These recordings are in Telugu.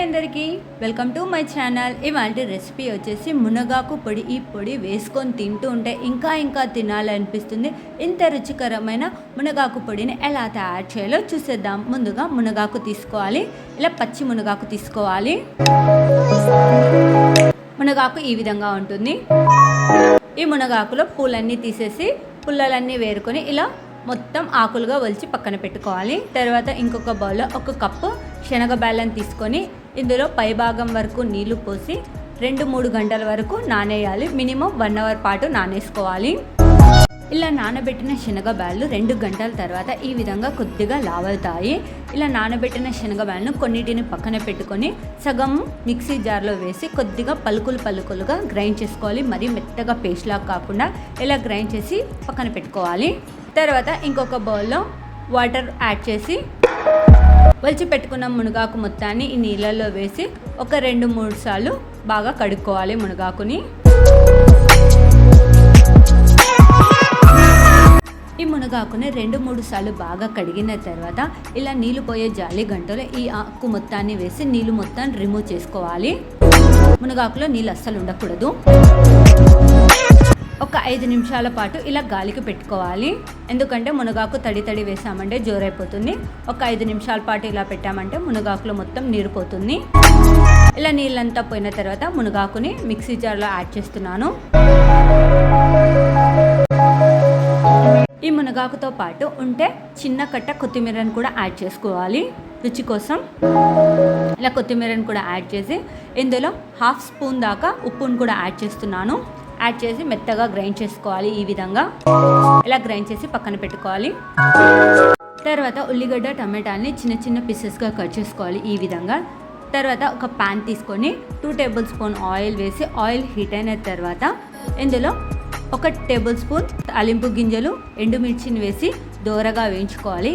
అందరికీ వెల్కమ్ టు మై ఛానల్. ఇవాళ రెసిపీ వచ్చేసి మునగాకు పొడి. ఈ పొడి వేసుకొని తింటూ ఉంటే ఇంకా తినాలనిపిస్తుంది. ఇంత రుచికరమైన మునగాకు పొడిని ఎలా తయారు చేయాలో చూసేద్దాం. ముందుగా మునగాకు తీసుకోవాలి. ఇలా పచ్చి మునగాకు తీసుకోవాలి. మునగాకు ఈ విధంగా ఉంటుంది. ఈ మునగాకులో పూలన్నీ తీసేసి పుల్లలన్నీ వేరుకొని ఇలా మొత్తం ఆకులుగా ఒలిచి పక్కన పెట్టుకోవాలి. తర్వాత ఇంకొక బౌల్లో 1 కప్పు శనగ బెల్లం తీసుకొని ఇందులో పైభాగం వరకు నీళ్లు పోసి 2-3 గంటల వరకు నానేయాలి. మినిమం 1 అవర్ పాటు నానేసుకోవాలి. ఇలా నానబెట్టిన శనగ బ్యాళ్ళు 2 గంటల తర్వాత ఈ విధంగా కొద్దిగా లావవుతాయి. ఇలా నానబెట్టిన శనగ బ్యాళ్ళను కొన్నిటిని పక్కన పెట్టుకొని సగం మిక్సీ జార్లో వేసి కొద్దిగా పలుకులుగా గ్రైండ్ చేసుకోవాలి. మరి మెత్తగా పేస్ట్లా కాకుండా ఇలా గ్రైండ్ చేసి పక్కన పెట్టుకోవాలి. తర్వాత ఇంకొక బౌల్లో వాటర్ యాడ్ చేసి ఒలిచి పెట్టుకున్న మునగాకు మొత్తాన్ని ఈ నీళ్ళల్లో వేసి ఒక 2-3 సార్లు బాగా కడుక్కోవాలి. మునగాకుని ఈ మునగాకుని 2-3 సార్లు బాగా కడిగిన తర్వాత ఇలా నీళ్లు పోయే జాలి గంటలో ఈ ఆకు మొత్తాన్ని వేసి నీళ్లు మొత్తం రిమూవ్ చేసుకోవాలి. మునగాకులో నీళ్ళు అస్సలు ఉండకూడదు. ఒక 5 నిమిషాల పాటు ఇలా గాలికి పెట్టుకోవాలి. ఎందుకంటే మునగాకు తడి వేసామంటే జోరైపోతుంది. ఒక 5 నిమిషాల పాటు ఇలా పెట్టామంటే మునగాకులో మొత్తం నీరు పోతుంది. ఇలా నీళ్ళంతా పోయిన తర్వాత మునగాకుని మిక్సీ జార్లో యాడ్ చేస్తున్నాను. ఈ మునగాకుతో పాటు ఉంటే చిన్న కట్ట కొత్తిమీరను కూడా యాడ్ చేసుకోవాలి రుచి కోసం. ఇలా కొత్తిమీరను కూడా యాడ్ చేసి ఇందులో 1/2 స్పూన్ దాకా ఉప్పును కూడా యాడ్ చేస్తున్నాను. యాడ్ చేసి మెత్తగా గ్రైండ్ చేసుకోవాలి. ఈ విధంగా ఇలా గ్రైండ్ చేసి పక్కన పెట్టుకోవాలి. తర్వాత ఉల్లిగడ్డ టమాటాని చిన్న పీసెస్గా కట్ చేసుకోవాలి. ఈ విధంగా తర్వాత ఒక ప్యాన్ తీసుకొని 2 టేబుల్ స్పూన్ ఆయిల్ వేసి ఆయిల్ హీట్ అయిన తర్వాత ఇందులో 1 టేబుల్ స్పూన్ తాలింపు గింజలు ఎండుమిర్చిని వేసి దోరగా వేయించుకోవాలి.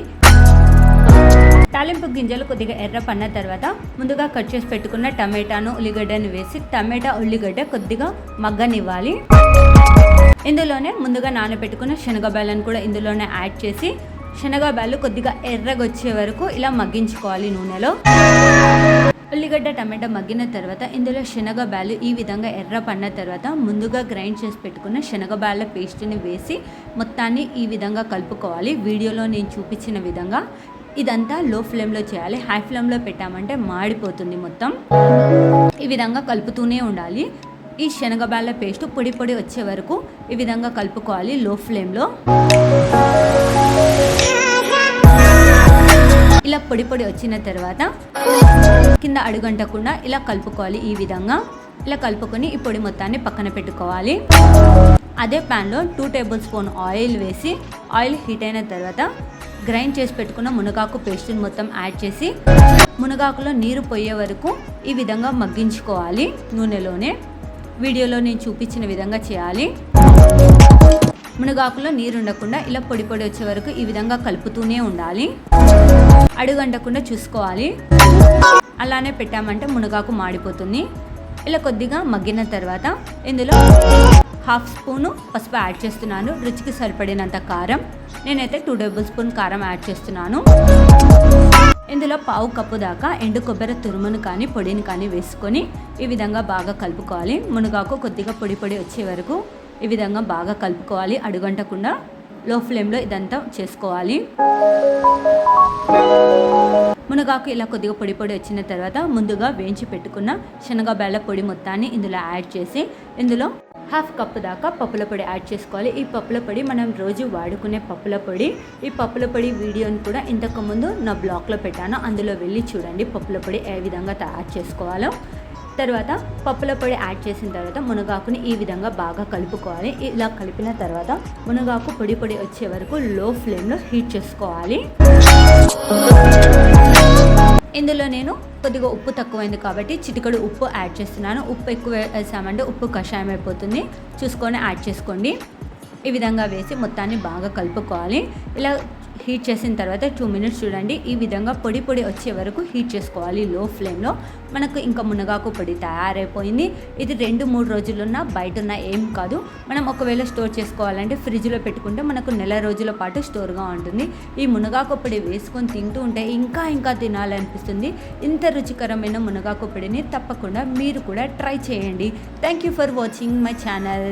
తాలింపు గింజలు కొద్దిగా ఎర్ర పన్న తర్వాత ముందుగా కట్ చేసి పెట్టుకున్న టమాటాను ఉల్లిగడ్డను వేసి టమాటా ఉల్లిగడ్డ కొద్దిగా మగ్గనివ్వాలి. ఇందులోనే ముందుగా నానబెట్టుకున్న శనగబ్యాళ్ళను కూడా ఇందులోనే యాడ్ చేసి శనగబ్యాళ్ళు కొద్దిగా ఎర్రగా వచ్చే వరకు ఇలా మగ్గించుకోవాలి నూనెలో. ఉల్లిగడ్డ టమాటా మగ్గిన తర్వాత ఇందులో శనగబ్యాళ్ళు ఈ విధంగా ఎర్ర పన్న తర్వాత ముందుగా గ్రైండ్ చేసి పెట్టుకున్న శనగబ్యాళ్ళ పేస్ట్ని వేసి మొత్తాన్ని ఈ విధంగా కలుపుకోవాలి. వీడియోలో నేను చూపించిన విధంగా ఇదంతా లో ఫ్లేమ్లో చేయాలి. హై ఫ్లేమ్లో పెట్టామంటే మాడిపోతుంది మొత్తం. ఈ విధంగా కలుపుతూనే ఉండాలి. ఈ శనగబ్యాళ్ళ పేస్ట్ పొడి వచ్చే వరకు ఈ విధంగా కలుపుకోవాలి లో ఫ్లేమ్లో. ఇలా పొడి వచ్చిన తర్వాత కింద అడుగంటకుండా ఇలా కలుపుకోవాలి. ఈ విధంగా ఇలా కలుపుకొని ఈ పొడి మొత్తాన్ని పక్కన పెట్టుకోవాలి. అదే ప్యాన్లో 2 టేబుల్ స్పూన్ ఆయిల్ వేసి ఆయిల్ హీట్ అయిన తర్వాత గ్రైండ్ చేసి పెట్టుకున్న మునగాకు పేస్ట్ని మొత్తం యాడ్ చేసి మునగాకులో నీరు పోయే వరకు ఈ విధంగా మగ్గించుకోవాలి నూనెలోనే. వీడియోలో నేను చూపించిన విధంగా చేయాలి. మునగాకులో నీరు ఉండకుండా ఇలా పొడి వచ్చే వరకు ఈ విధంగా కలుపుతూనే ఉండాలి. అడుగంటకుండా చూసుకోవాలి. అలానే పెట్టామంటే మునగాకు మాడిపోతుంది. ఇలా కొద్దిగా మగ్గిన తర్వాత ఇందులో 1/2 స్పూను పసుపు యాడ్ చేస్తున్నాను. రుచికి సరిపడినంత కారం. నేనైతే 2 టేబుల్ స్పూన్ కారం యాడ్ చేస్తున్నాను. ఇందులో 1/2 కప్పు దాకా ఎండు కొబ్బరి తురుమును కానీ పొడిని కానీ వేసుకొని ఈ విధంగా బాగా కలుపుకోవాలి. మునగాకు కొద్దిగా పొడి వచ్చే వరకు ఈ విధంగా బాగా కలుపుకోవాలి. అడుగంటకుండా లో ఫ్లేమ్లో ఇదంతా చేసుకోవాలి. మునగాకు ఇలా కొద్దిగా పొడి వచ్చిన తర్వాత ముందుగా వేయించి పెట్టుకున్న శనగబ్యాళ్ళ పొడి మొత్తాన్ని ఇందులో యాడ్ చేసి ఇందులో 1/2 కప్పు దాకా పప్పుల పొడి యాడ్ చేసుకోవాలి. ఈ పప్పుల పొడి మనం రోజు వాడుకునే పప్పుల పొడి. ఈ పప్పుల పొడి వీడియోని కూడా ఇంతకుముందు నా బ్లాగ్లో పెట్టాను. అందులో వెళ్ళి చూడండి పప్పుల పొడి ఏ విధంగా తయారు చేసుకోవాలో. తర్వాత పప్పుల పొడి యాడ్ చేసిన తర్వాత మునగాకుని ఈ విధంగా బాగా కలుపుకోవాలి. ఇలా కలిపిన తర్వాత మునగాకు పొడి వచ్చే వరకు లో ఫ్లేమ్లో హీట్ చేసుకోవాలి. ఇందులో నేను కొద్దిగా ఉప్పు తక్కువైంది కాబట్టి చిటికెడు ఉప్పు యాడ్ చేస్తున్నాను. ఉప్పు ఎక్కువ వేసామంటే ఉప్పు కషాయం అయిపోతుంది. చూసుకొని యాడ్ చేసుకోండి. ఈ విధంగా వేసి మొత్తాన్ని బాగా కలుపుకోవాలి. ఇలా హీట్ చేసిన తర్వాత 2 మినిట్స్ చూడండి, ఈ విధంగా పొడి పొడి వచ్చే వరకు హీట్ చేసుకోవాలి లో ఫ్లేమ్లో. మనకు ఇంకా మునగాకు పొడి తయారైపోయింది. ఇది 2-3 రోజులున్నా బయట ఉన్న ఏం కాదు. మనం ఒకవేళ స్టోర్ చేసుకోవాలంటే ఫ్రిడ్జ్లో పెట్టుకుంటే మనకు నెల రోజుల పాటు స్టోర్గా ఉంటుంది. ఈ మునగాకు పొడి వేసుకొని తింటూ ఉంటే ఇంకా తినాలనిపిస్తుంది. ఇంత రుచికరమైన మునగాకు పొడిని తప్పకుండా మీరు కూడా ట్రై చేయండి. Thank you for watching my channel.